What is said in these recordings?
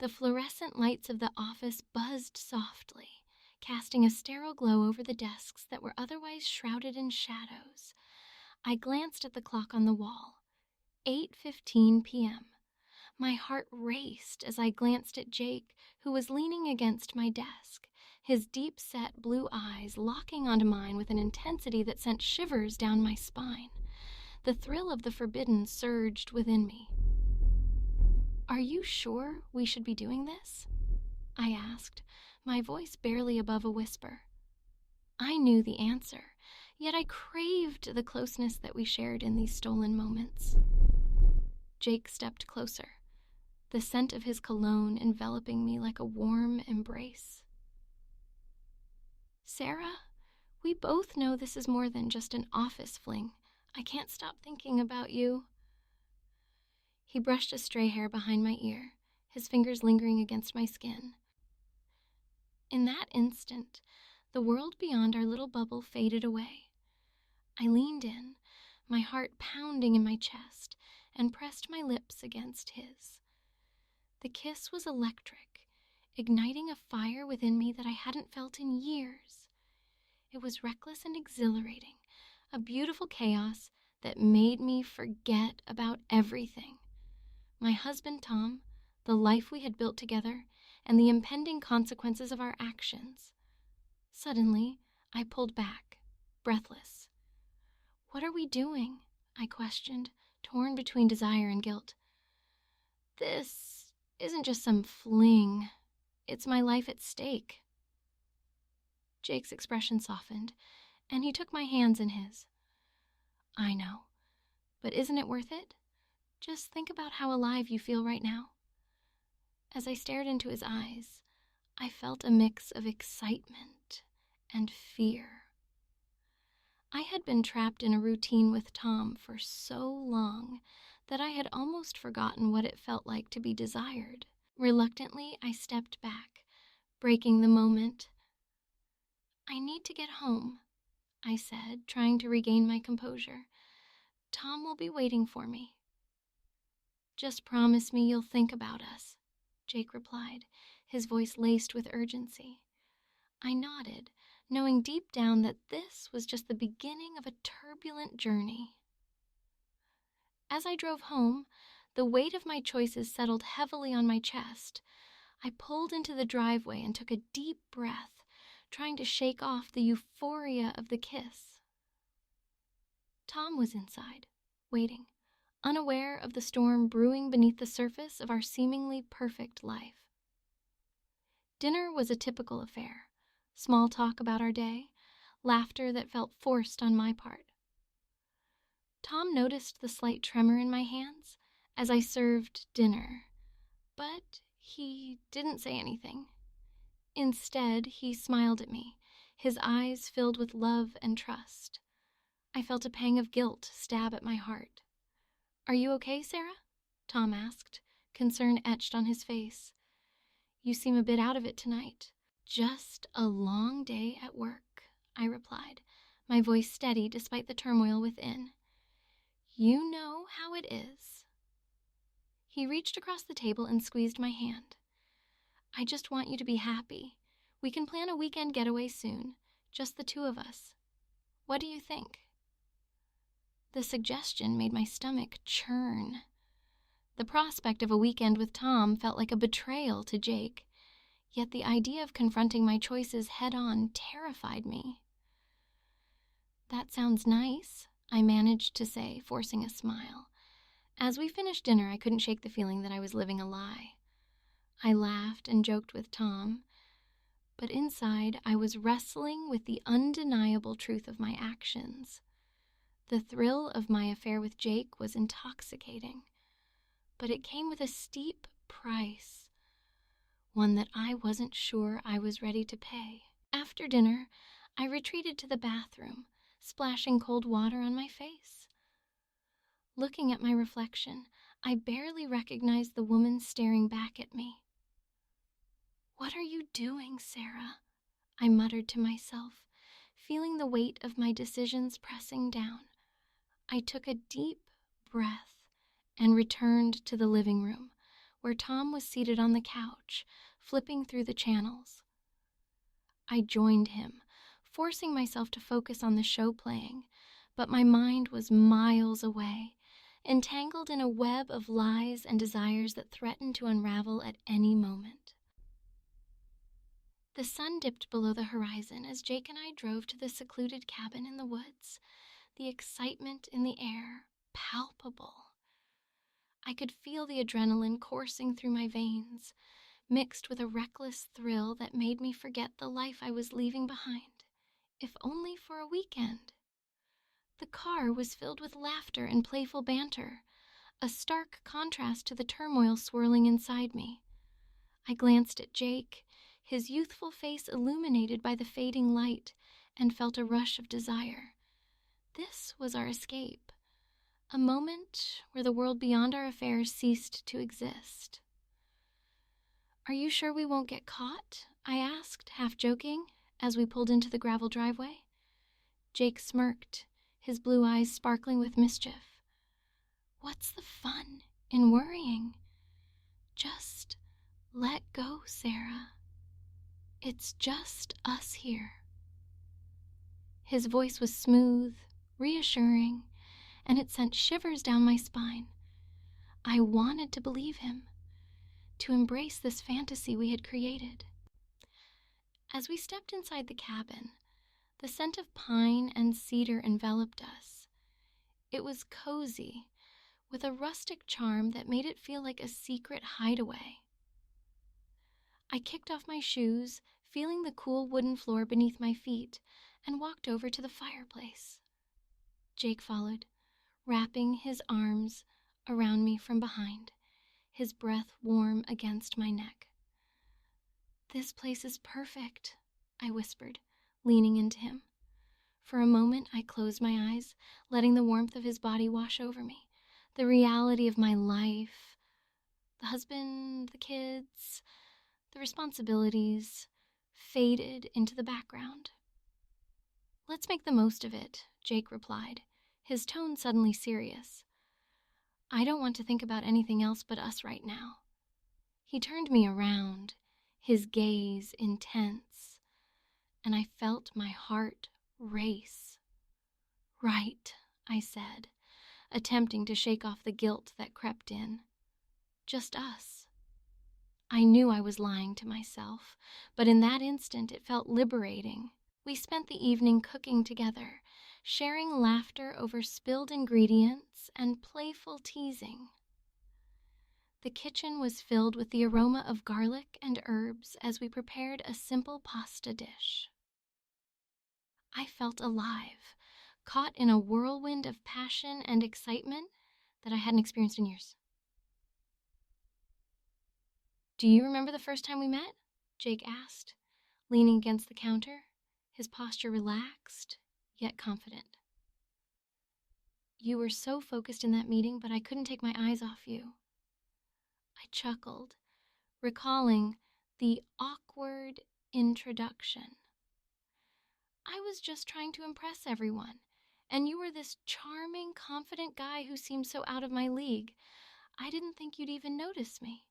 The fluorescent lights of the office buzzed softly, casting a sterile glow over the desks that were otherwise shrouded in shadows. I glanced at the clock on the wall. 8:15 p.m. My heart raced as I glanced at Jake, who was leaning against my desk, his deep-set blue eyes locking onto mine with an intensity that sent shivers down my spine. The thrill of the forbidden surged within me. "Are you sure we should be doing this?" I asked, my voice barely above a whisper. I knew the answer, yet I craved the closeness that we shared in these stolen moments. Jake stepped closer, the scent of his cologne enveloping me like a warm embrace. "Sarah, we both know this is more than just an office fling. I can't stop thinking about you." He brushed a stray hair behind my ear, his fingers lingering against my skin. In that instant, the world beyond our little bubble faded away. I leaned in, my heart pounding in my chest, and pressed my lips against his. The kiss was electric, igniting a fire within me that I hadn't felt in years. It was reckless and exhilarating, a beautiful chaos that made me forget about everything. My husband Tom, the life we had built together, and the impending consequences of our actions. Suddenly, I pulled back, breathless. "What are we doing?" I questioned, torn between desire and guilt. "This isn't just some fling. It's my life at stake." Jake's expression softened, and he took my hands in his. "I know, but isn't it worth it? Just think about how alive you feel right now." As I stared into his eyes, I felt a mix of excitement and fear. I had been trapped in a routine with Tom for so long that I had almost forgotten what it felt like to be desired. Reluctantly, I stepped back, breaking the moment. "I need to get home," I said, trying to regain my composure. "Tom will be waiting for me." "Just promise me you'll think about us," Jake replied, his voice laced with urgency. I nodded, knowing deep down that this was just the beginning of a turbulent journey. As I drove home, the weight of my choices settled heavily on my chest. I pulled into the driveway and took a deep breath, trying to shake off the euphoria of the kiss. Tom was inside, waiting, unaware of the storm brewing beneath the surface of our seemingly perfect life. Dinner was a typical affair. Small talk about our day, laughter that felt forced on my part. Tom noticed the slight tremor in my hands as I served dinner, but he didn't say anything. Instead, he smiled at me, his eyes filled with love and trust. I felt a pang of guilt stab at my heart. "Are you okay, Sarah?" Tom asked, concern etched on his face. "You seem a bit out of it tonight." "Just a long day at work," I replied, my voice steady despite the turmoil within. "You know how it is." He reached across the table and squeezed my hand. "I just want you to be happy. We can plan a weekend getaway soon, just the two of us. What do you think?" The suggestion made my stomach churn. The prospect of a weekend with Tom felt like a betrayal to Jake, yet the idea of confronting my choices head-on terrified me. "That sounds nice," I managed to say, forcing a smile. As we finished dinner, I couldn't shake the feeling that I was living a lie. I laughed and joked with Tom, but inside I was wrestling with the undeniable truth of my actions. The thrill of my affair with Jake was intoxicating, but it came with a steep price, one that I wasn't sure I was ready to pay. After dinner, I retreated to the bathroom, splashing cold water on my face. Looking at my reflection, I barely recognized the woman staring back at me. "What are you doing, Sarah?" I muttered to myself, feeling the weight of my decisions pressing down. I took a deep breath and returned to the living room, where Tom was seated on the couch, flipping through the channels. I joined him, forcing myself to focus on the show playing, but my mind was miles away, entangled in a web of lies and desires that threatened to unravel at any moment. The sun dipped below the horizon as Jake and I drove to the secluded cabin in the woods, the excitement in the air palpable. I could feel the adrenaline coursing through my veins, mixed with a reckless thrill that made me forget the life I was leaving behind, if only for a weekend. The car was filled with laughter and playful banter, a stark contrast to the turmoil swirling inside me. I glanced at Jake, his youthful face illuminated by the fading light, and felt a rush of desire. This was our escape, a moment where the world beyond our affairs ceased to exist. "Are you sure we won't get caught?" I asked, half joking, as we pulled into the gravel driveway. Jake smirked, his blue eyes sparkling with mischief. "What's the fun in worrying? Just let go, Sarah. It's just us here." His voice was smooth, reassuring, and it sent shivers down my spine. I wanted to believe him, to embrace this fantasy we had created. As we stepped inside the cabin, the scent of pine and cedar enveloped us. It was cozy, with a rustic charm that made it feel like a secret hideaway. I kicked off my shoes, feeling the cool wooden floor beneath my feet, and walked over to the fireplace. Jake followed, wrapping his arms around me from behind, his breath warm against my neck. "This place is perfect," I whispered, leaning into him. For a moment, I closed my eyes, letting the warmth of his body wash over me. The reality of my life, the husband, the kids, the responsibilities, faded into the background. "Let's make the most of it," Jake replied, his tone suddenly serious. "I don't want to think about anything else but us right now." He turned me around, his gaze intense, and I felt my heart race. "Right," I said, attempting to shake off the guilt that crept in. "Just us." I knew I was lying to myself, but in that instant it felt liberating. We spent the evening cooking together, sharing laughter over spilled ingredients and playful teasing. The kitchen was filled with the aroma of garlic and herbs as we prepared a simple pasta dish. I felt alive, caught in a whirlwind of passion and excitement that I hadn't experienced in years. "Do you remember the first time we met?" Jake asked, leaning against the counter, his posture relaxed, yet confident. "You were so focused in that meeting, but I couldn't take my eyes off you." I chuckled, recalling the awkward introduction. "I was just trying to impress everyone, and you were this charming, confident guy who seemed so out of my league. I didn't think you'd even notice me."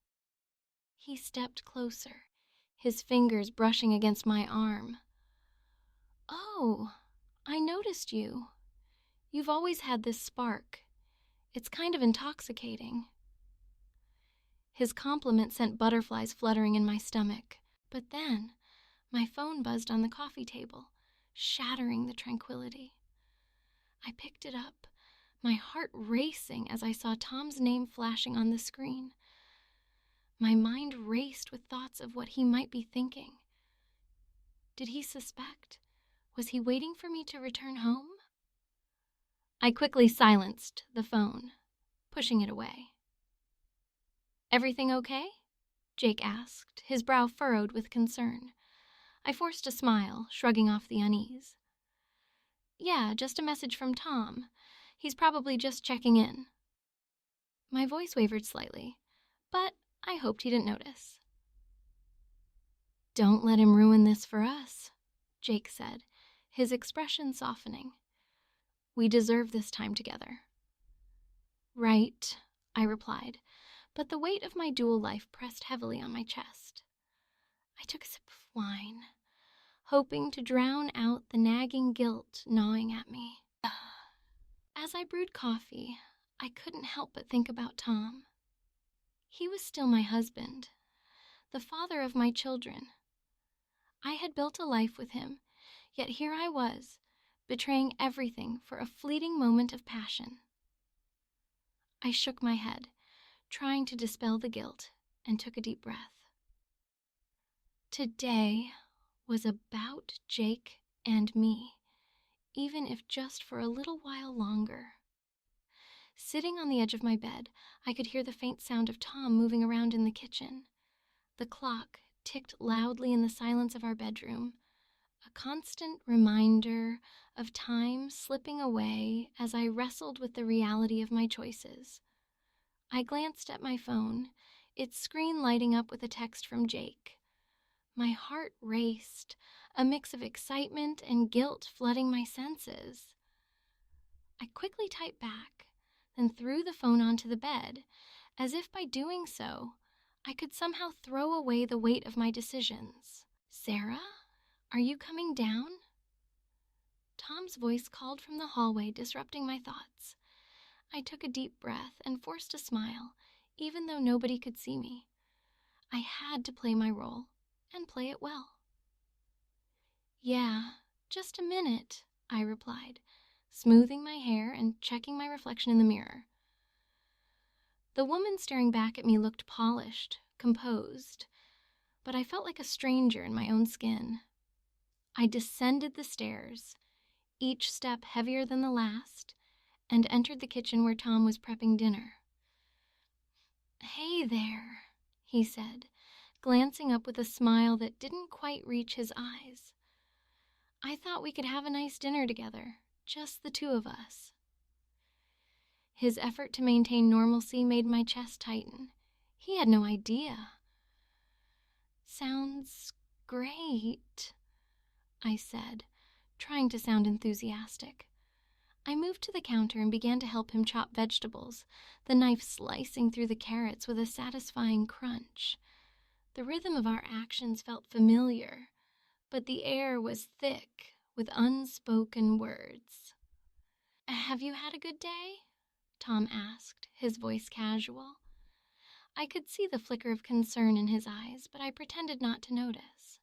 He stepped closer, his fingers brushing against my arm. "Oh, I noticed you. You've always had this spark. It's kind of intoxicating." His compliment sent butterflies fluttering in my stomach, but then my phone buzzed on the coffee table, shattering the tranquility. I picked it up, my heart racing as I saw Tom's name flashing on the screen. My mind raced with thoughts of what he might be thinking. Did he suspect? Was he waiting for me to return home? I quickly silenced the phone, pushing it away. "Everything okay?" Jake asked, his brow furrowed with concern. I forced a smile, shrugging off the unease. "Yeah, just a message from Tom. He's probably just checking in." My voice wavered slightly, but I hoped he didn't notice. "Don't let him ruin this for us," Jake said, his expression softening. "We deserve this time together." "Right," I replied, but the weight of my dual life pressed heavily on my chest. I took a sip of wine, hoping to drown out the nagging guilt gnawing at me. As I brewed coffee, I couldn't help but think about Tom. He was still my husband, the father of my children. I had built a life with him, yet here I was, betraying everything for a fleeting moment of passion. I shook my head, trying to dispel the guilt, and took a deep breath. Today was about Jake and me, even if just for a little while longer. Sitting on the edge of my bed, I could hear the faint sound of Tom moving around in the kitchen. The clock ticked loudly in the silence of our bedroom, a constant reminder of time slipping away as I wrestled with the reality of my choices. I glanced at my phone, its screen lighting up with a text from Jake. My heart raced, a mix of excitement and guilt flooding my senses. I quickly typed back, then threw the phone onto the bed, as if by doing so, I could somehow throw away the weight of my decisions. "Sarah, are you coming down?" Tom's voice called from the hallway, disrupting my thoughts. I took a deep breath and forced a smile, even though nobody could see me. I had to play my role, and play it well. "Yeah, just a minute," I replied, smoothing my hair and checking my reflection in the mirror. The woman staring back at me looked polished, composed, but I felt like a stranger in my own skin. I descended the stairs, each step heavier than the last, and entered the kitchen where Tom was prepping dinner. "Hey there," he said, glancing up with a smile that didn't quite reach his eyes. "I thought we could have a nice dinner together, just the two of us." His effort to maintain normalcy made my chest tighten. He had no idea. "Sounds great," I said, trying to sound enthusiastic. I moved to the counter and began to help him chop vegetables, the knife slicing through the carrots with a satisfying crunch. The rhythm of our actions felt familiar, but the air was thick with unspoken words. "Have you had a good day?" Tom asked, his voice casual. I could see the flicker of concern in his eyes, but I pretended not to notice.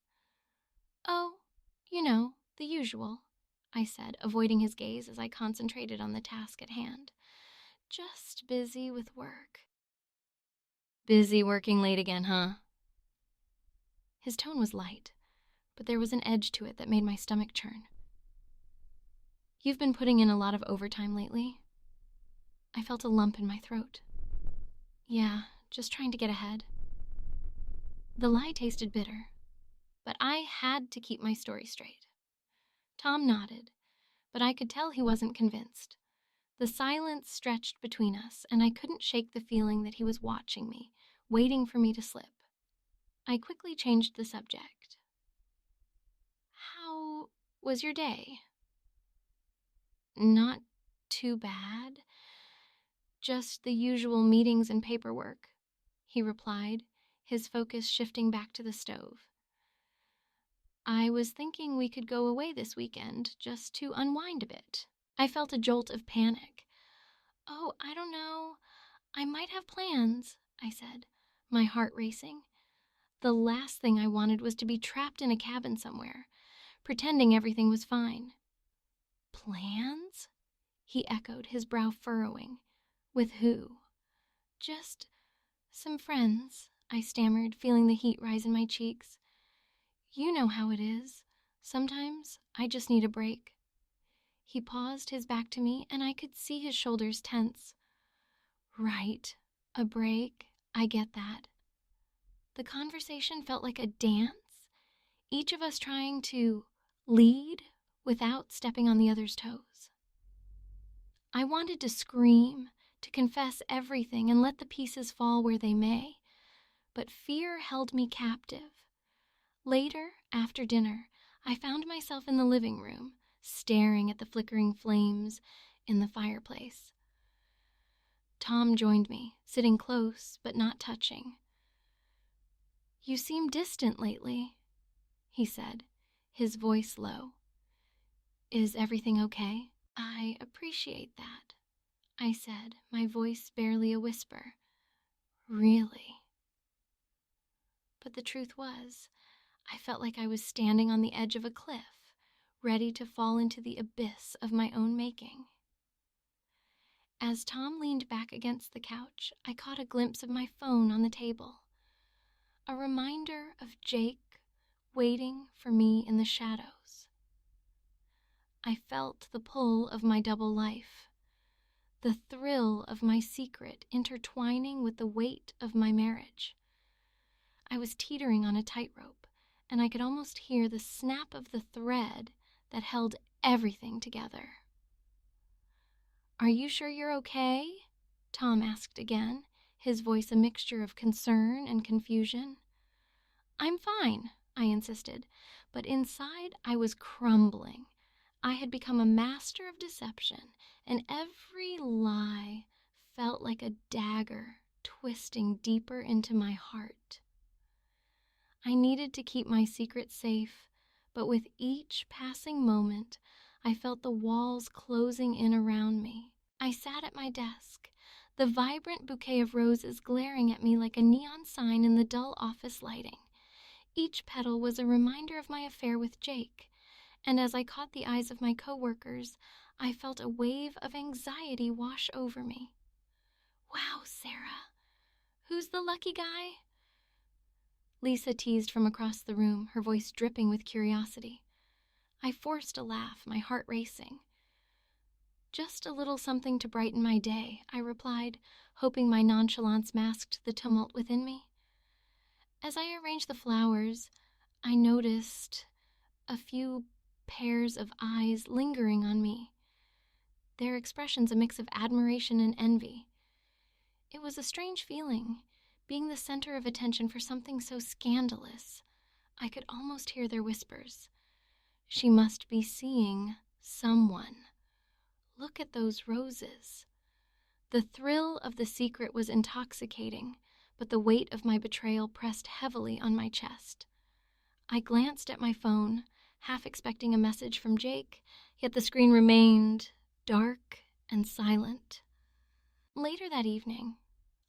"Oh, the usual," I said, avoiding his gaze as I concentrated on the task at hand. "Just busy with work." "Busy working late again, huh?" His tone was light, but there was an edge to it that made my stomach churn. "You've been putting in a lot of overtime lately?" I felt a lump in my throat. "Yeah, just trying to get ahead." The lie tasted bitter, but I had to keep my story straight. Tom nodded, but I could tell he wasn't convinced. The silence stretched between us, and I couldn't shake the feeling that he was watching me, waiting for me to slip. I quickly changed the subject. "How was your day?" "Not too bad. Just the usual meetings and paperwork," he replied, his focus shifting back to the stove. "I was thinking we could go away this weekend, just to unwind a bit." I felt a jolt of panic. "Oh, I don't know. I might have plans," I said, my heart racing. The last thing I wanted was to be trapped in a cabin somewhere, pretending everything was fine. "Plans?" he echoed, his brow furrowing. "With who?" "Just some friends," I stammered, feeling the heat rise in my cheeks. "You know how it is. Sometimes I just need a break." He paused, his back to me, and I could see his shoulders tense. "Right, a break. I get that." The conversation felt like a dance, each of us trying to lead without stepping on the other's toes. I wanted to scream, to confess everything and let the pieces fall where they may, but fear held me captive. Later, after dinner, I found myself in the living room, staring at the flickering flames in the fireplace. Tom joined me, sitting close but not touching. "You seem distant lately," he said, his voice low. "Is everything okay?" "I appreciate that," I said, my voice barely a whisper. "Really?" But the truth was, I felt like I was standing on the edge of a cliff, ready to fall into the abyss of my own making. As Tom leaned back against the couch, I caught a glimpse of my phone on the table. A reminder of Jake waiting for me in the shadows. I felt the pull of my double life, the thrill of my secret intertwining with the weight of my marriage. I was teetering on a tightrope, and I could almost hear the snap of the thread that held everything together. "Are you sure you're okay?" Tom asked again, his voice a mixture of concern and confusion. "I'm fine," I insisted, but inside I was crumbling. I had become a master of deception, and every lie felt like a dagger twisting deeper into my heart. I needed to keep my secret safe, but with each passing moment, I felt the walls closing in around me. I sat at my desk, the vibrant bouquet of roses glaring at me like a neon sign in the dull office lighting. Each petal was a reminder of my affair with Jake, and as I caught the eyes of my coworkers, I felt a wave of anxiety wash over me. "Wow, Sarah, who's the lucky guy?" Lisa teased from across the room, her voice dripping with curiosity. I forced a laugh, my heart racing. "Just a little something to brighten my day," I replied, hoping my nonchalance masked the tumult within me. As I arranged the flowers, I noticed a few pairs of eyes lingering on me, their expressions a mix of admiration and envy. It was a strange feeling, being the center of attention for something so scandalous. I could almost hear their whispers. "She must be seeing someone. Look at those roses." The thrill of the secret was intoxicating, but the weight of my betrayal pressed heavily on my chest. I glanced at my phone, half expecting a message from Jake, yet the screen remained dark and silent. Later that evening,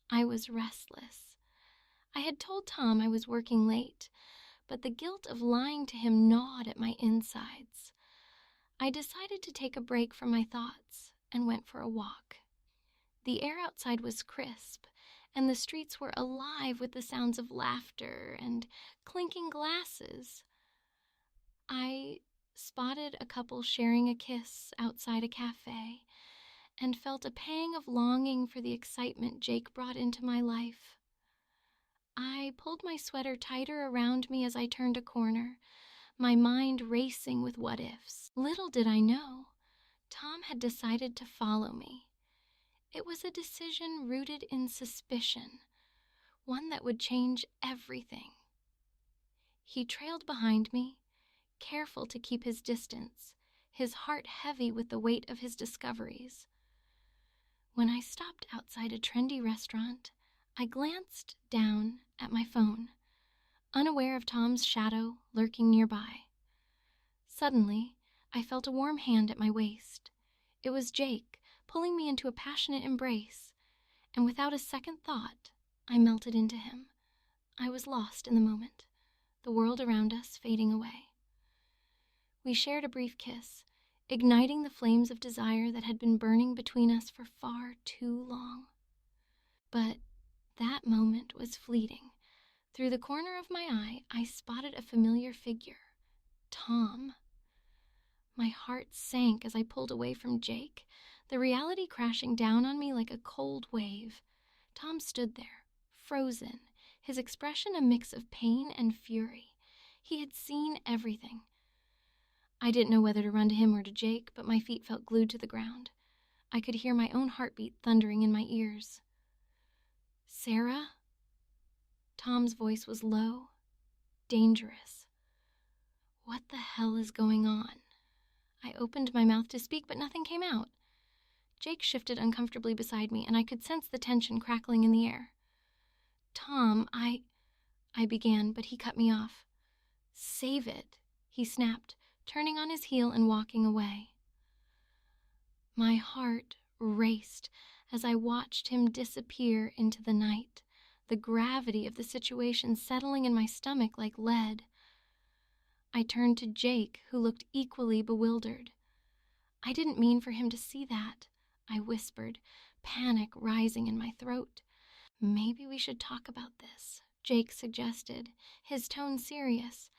I was restless. I had told Tom I was working late, but the guilt of lying to him gnawed at my insides. I decided to take a break from my thoughts and went for a walk. The air outside was crisp, and the streets were alive with the sounds of laughter and clinking glasses. I spotted a couple sharing a kiss outside a cafe and felt a pang of longing for the excitement Jake brought into my life. I pulled my sweater tighter around me as I turned a corner, my mind racing with what-ifs. Little did I know, Tom had decided to follow me. It was a decision rooted in suspicion, one that would change everything. He trailed behind me, careful to keep his distance, his heart heavy with the weight of his discoveries. When I stopped outside a trendy restaurant, I glanced down at my phone, unaware of Tom's shadow lurking nearby. Suddenly, I felt a warm hand at my waist. It was Jake, pulling me into a passionate embrace, and without a second thought, I melted into him. I was lost in the moment, the world around us fading away. We shared a brief kiss, igniting the flames of desire that had been burning between us for far too long. But that moment was fleeting. Through the corner of my eye, I spotted a familiar figure, Tom. My heart sank as I pulled away from Jake, the reality crashing down on me like a cold wave. Tom stood there, frozen, his expression a mix of pain and fury. He had seen everything. I didn't know whether to run to him or to Jake, but my feet felt glued to the ground. I could hear my own heartbeat thundering in my ears. "Sarah?" Tom's voice was low, dangerous. What the hell is going on? I opened my mouth to speak, but nothing came out. Jake shifted uncomfortably beside me, and I could sense the tension crackling in the air. "Tom, I began, but he cut me off. "Save it," he snapped, turning on his heel and walking away. My heart raced as I watched him disappear into the night, the gravity of the situation settling in my stomach like lead. I turned to Jake, who looked equally bewildered. "I didn't mean for him to see that," I whispered, panic rising in my throat. "Maybe we should talk about this," Jake suggested, his tone serious.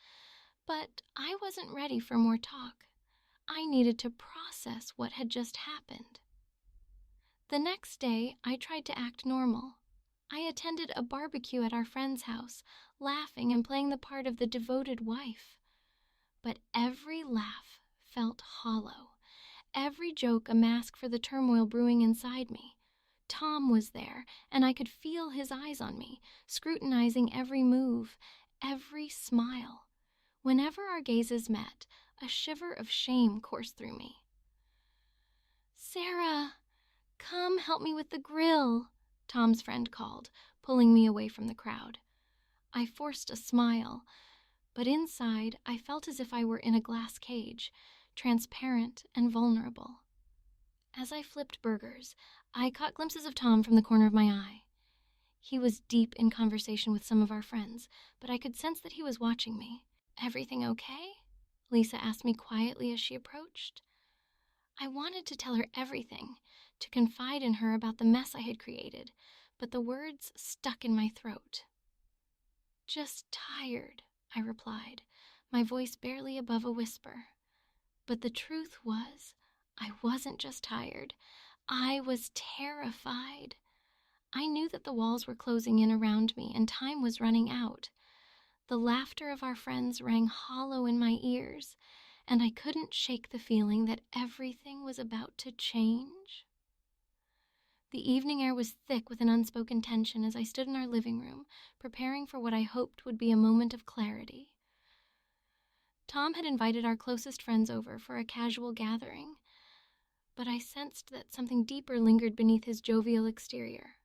But I wasn't ready for more talk. I needed to process what had just happened. The next day, I tried to act normal. I attended a barbecue at our friend's house, laughing and playing the part of the devoted wife. But every laugh felt hollow, every joke a mask for the turmoil brewing inside me. Tom was there, and I could feel his eyes on me, scrutinizing every move, every smile. Whenever our gazes met, a shiver of shame coursed through me. "Sarah, come help me with the grill," Tom's friend called, pulling me away from the crowd. I forced a smile, but inside I felt as if I were in a glass cage, transparent and vulnerable. As I flipped burgers, I caught glimpses of Tom from the corner of my eye. He was deep in conversation with some of our friends, but I could sense that he was watching me. "Everything okay?" Lisa asked me quietly as she approached. I wanted to tell her everything, to confide in her about the mess I had created, but the words stuck in my throat. "Just tired," I replied, my voice barely above a whisper. But the truth was, I wasn't just tired. I was terrified. I knew that the walls were closing in around me and time was running out. The laughter of our friends rang hollow in my ears, and I couldn't shake the feeling that everything was about to change. The evening air was thick with an unspoken tension as I stood in our living room, preparing for what I hoped would be a moment of clarity. Tom had invited our closest friends over for a casual gathering, but I sensed that something deeper lingered beneath his jovial exterior.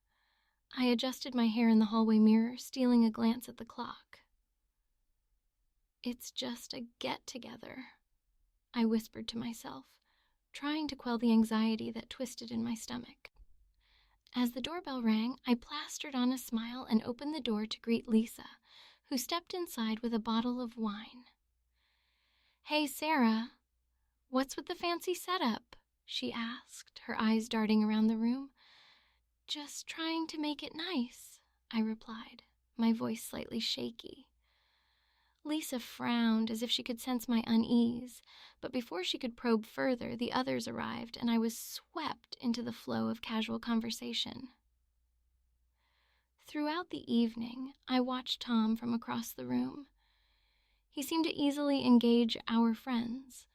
I adjusted my hair in the hallway mirror, stealing a glance at the clock. "It's just a get-together," I whispered to myself, trying to quell the anxiety that twisted in my stomach. As the doorbell rang, I plastered on a smile and opened the door to greet Lisa, who stepped inside with a bottle of wine. "Hey, Sarah, what's with the fancy setup?" she asked, her eyes darting around the room. "Just trying to make it nice," I replied, my voice slightly shaky. Lisa frowned as if she could sense my unease, but before she could probe further, the others arrived, and I was swept into the flow of casual conversation. Throughout the evening, I watched Tom from across the room. He seemed to easily engage our friends,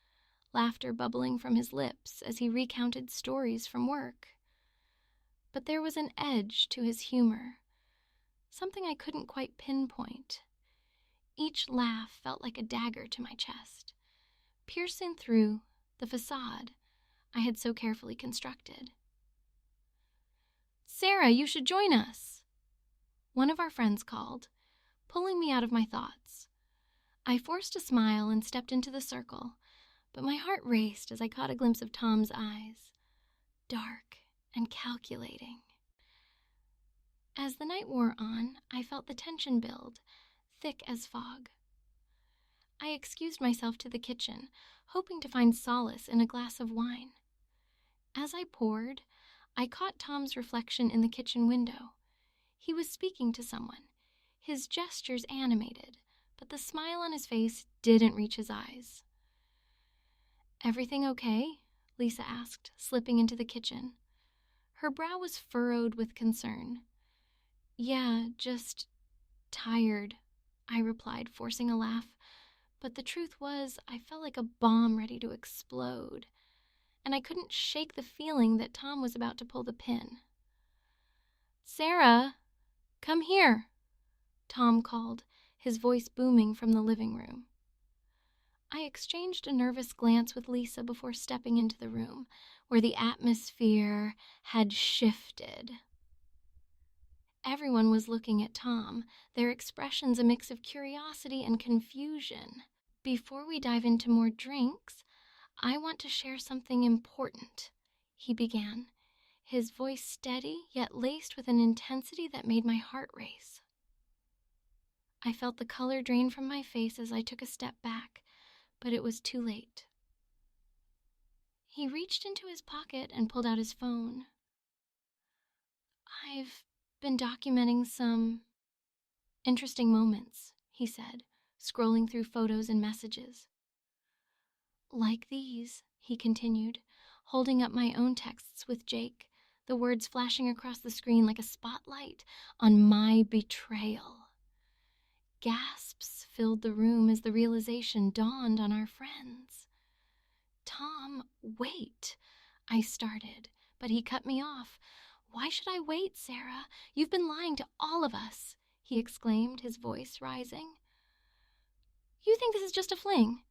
laughter bubbling from his lips as he recounted stories from work. But there was an edge to his humor, something I couldn't quite pinpoint. Each laugh felt like a dagger to my chest, piercing through the facade I had so carefully constructed. "Sarah, you should join us," one of our friends called, pulling me out of my thoughts. I forced a smile and stepped into the circle, but my heart raced as I caught a glimpse of Tom's eyes, dark and calculating. As the night wore on, I felt the tension build, thick as fog. I excused myself to the kitchen, hoping to find solace in a glass of wine. As I poured, I caught Tom's reflection in the kitchen window. He was speaking to someone, his gestures animated, but the smile on his face didn't reach his eyes. "Everything okay?" Lisa asked, slipping into the kitchen. Her brow was furrowed with concern. "Yeah, just tired," I replied, forcing a laugh. But the truth was, I felt like a bomb ready to explode, and I couldn't shake the feeling that Tom was about to pull the pin. "Sarah, come here," Tom called, his voice booming from the living room. I exchanged a nervous glance with Lisa before stepping into the room, where the atmosphere had shifted. Everyone was looking at Tom, their expressions a mix of curiosity and confusion. Before we dive into more drinks, I want to share something important, he began, his voice steady yet laced with an intensity that made my heart race. I felt the color drain from my face as I took a step back, but it was too late. He reached into his pocket and pulled out his phone. "I've been documenting some interesting moments," he said, scrolling through photos and messages. "Like these," he continued, holding up my own texts with Jake, the words flashing across the screen like a spotlight on my betrayal. Gasps filled the room as the realization dawned on our friends. "Tom, wait," I started, but he cut me off. "Why should I wait, Sarah? You've been lying to all of us," he exclaimed, his voice rising. "You think this is just a fling?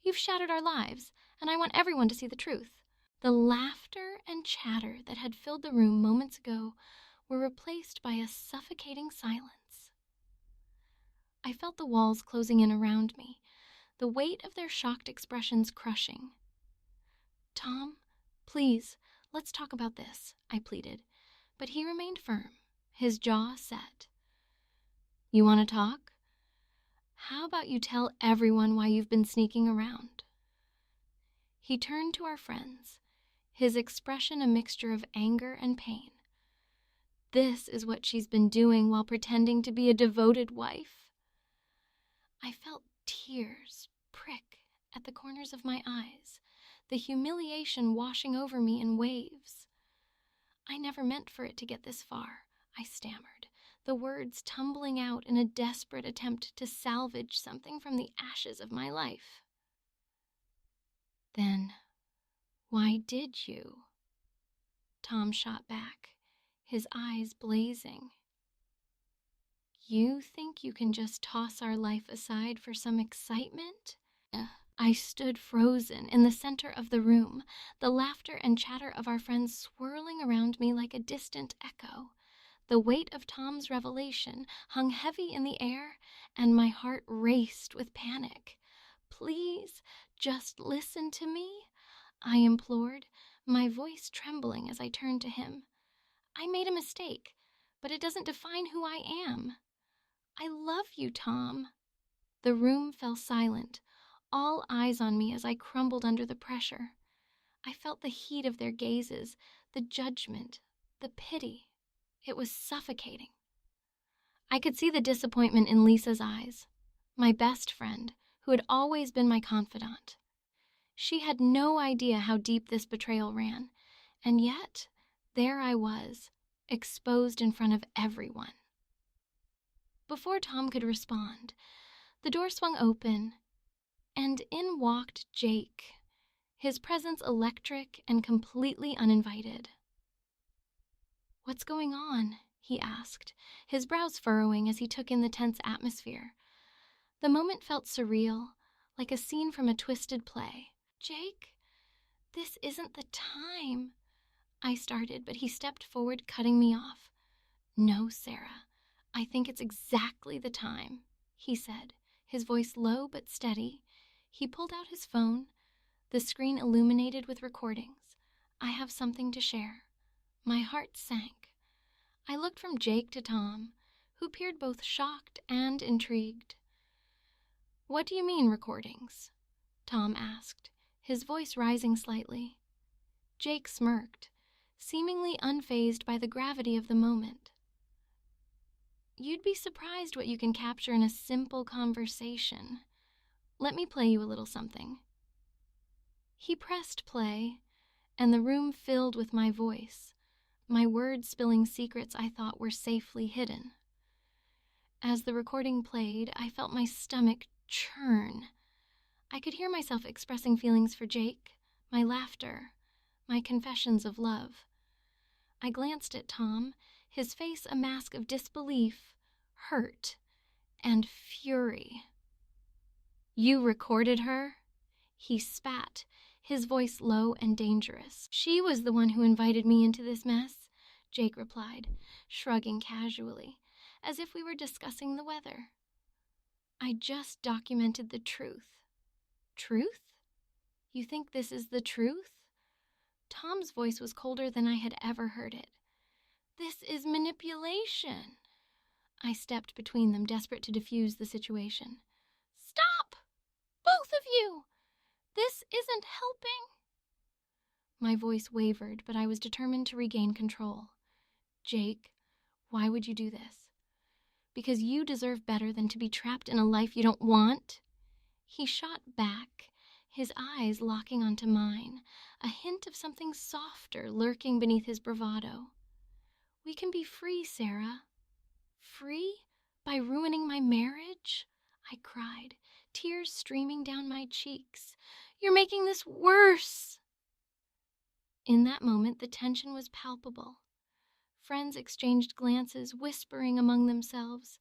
You've shattered our lives, and I want everyone to see the truth." The laughter and chatter that had filled the room moments ago were replaced by a suffocating silence. I felt the walls closing in around me, the weight of their shocked expressions crushing. "Tom, please, let's talk about this," I pleaded, but he remained firm, his jaw set. "You want to talk? How about you tell everyone why you've been sneaking around?" He turned to our friends, his expression a mixture of anger and pain. "This is what she's been doing while pretending to be a devoted wife." I felt tears prick at the corners of my eyes, the humiliation washing over me in waves. "I never meant for it to get this far," I stammered, the words tumbling out in a desperate attempt to salvage something from the ashes of my life. "Then why did you?" Tom shot back, his eyes blazing. "You think you can just toss our life aside for some excitement?" I stood frozen in the center of the room, the laughter and chatter of our friends swirling around me like a distant echo. The weight of Tom's revelation hung heavy in the air, and my heart raced with panic. "Please, just listen to me," I implored, my voice trembling as I turned to him. "I made a mistake, but it doesn't define who I am. I love you, Tom." The room fell silent, all eyes on me as I crumbled under the pressure. I felt the heat of their gazes, the judgment, the pity. It was suffocating. I could see the disappointment in Lisa's eyes, my best friend, who had always been my confidant. She had no idea how deep this betrayal ran, and yet there I was, exposed in front of everyone. Before Tom could respond, the door swung open, and in walked Jake, his presence electric and completely uninvited. "What's going on?" he asked, his brows furrowing as he took in the tense atmosphere. The moment felt surreal, like a scene from a twisted play. "Jake, this isn't the time," I started, but he stepped forward, cutting me off. "No, Sarah, I think it's exactly the time," he said, his voice low but steady. He pulled out his phone, the screen illuminated with recordings. "I have something to share." My heart sank. I looked from Jake to Tom, who appeared both shocked and intrigued. "What do you mean, recordings?" Tom asked, his voice rising slightly. Jake smirked, seemingly unfazed by the gravity of the moment. "You'd be surprised what you can capture in a simple conversation. Let me play you a little something." He pressed play, and the room filled with my voice, my words spilling secrets I thought were safely hidden. As the recording played, I felt my stomach churn. I could hear myself expressing feelings for Jake, my laughter, my confessions of love. I glanced at Tom, his face a mask of disbelief, hurt, and fury. "You recorded her?" He spat, his voice low and dangerous. She was the one who invited me into this mess, Jake replied, shrugging casually, as if we were discussing the weather. I just documented the truth. Truth? You think this is the truth? Tom's voice was colder than I had ever heard it. This is manipulation. I stepped between them, desperate to defuse the situation. Stop! Both of you! This isn't helping. My voice wavered, but I was determined to regain control. Jake, why would you do this? Because you deserve better than to be trapped in a life you don't want? He shot back, his eyes locking onto mine, a hint of something softer lurking beneath his bravado. We can be free, Sarah. Free? By ruining my marriage? I cried, tears streaming down my cheeks. You're making this worse. In that moment, the tension was palpable. Friends exchanged glances, whispering among themselves.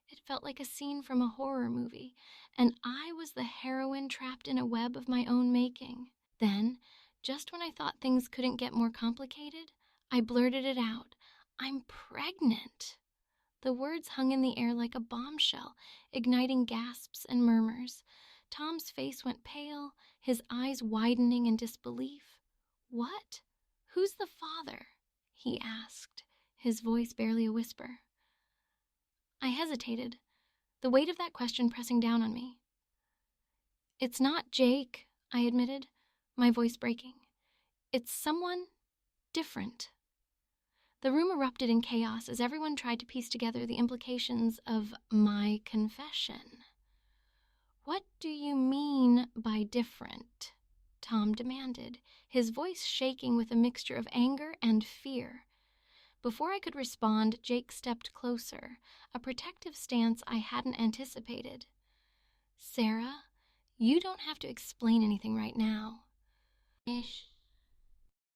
It felt like a scene from a horror movie, and I was the heroine trapped in a web of my own making. Then, just when I thought things couldn't get more complicated, I blurted it out. I'm pregnant. The words hung in the air like a bombshell, igniting gasps and murmurs. Tom's face went pale, his eyes widening in disbelief. What? Who's the father? He asked, his voice barely a whisper. I hesitated, the weight of that question pressing down on me. It's not Jake, I admitted, my voice breaking. It's someone different. The room erupted in chaos as everyone tried to piece together the implications of my confession. What do you mean by different? Tom demanded, his voice shaking with a mixture of anger and fear. Before I could respond, Jake stepped closer, a protective stance I hadn't anticipated. Sarah, you don't have to explain anything right now,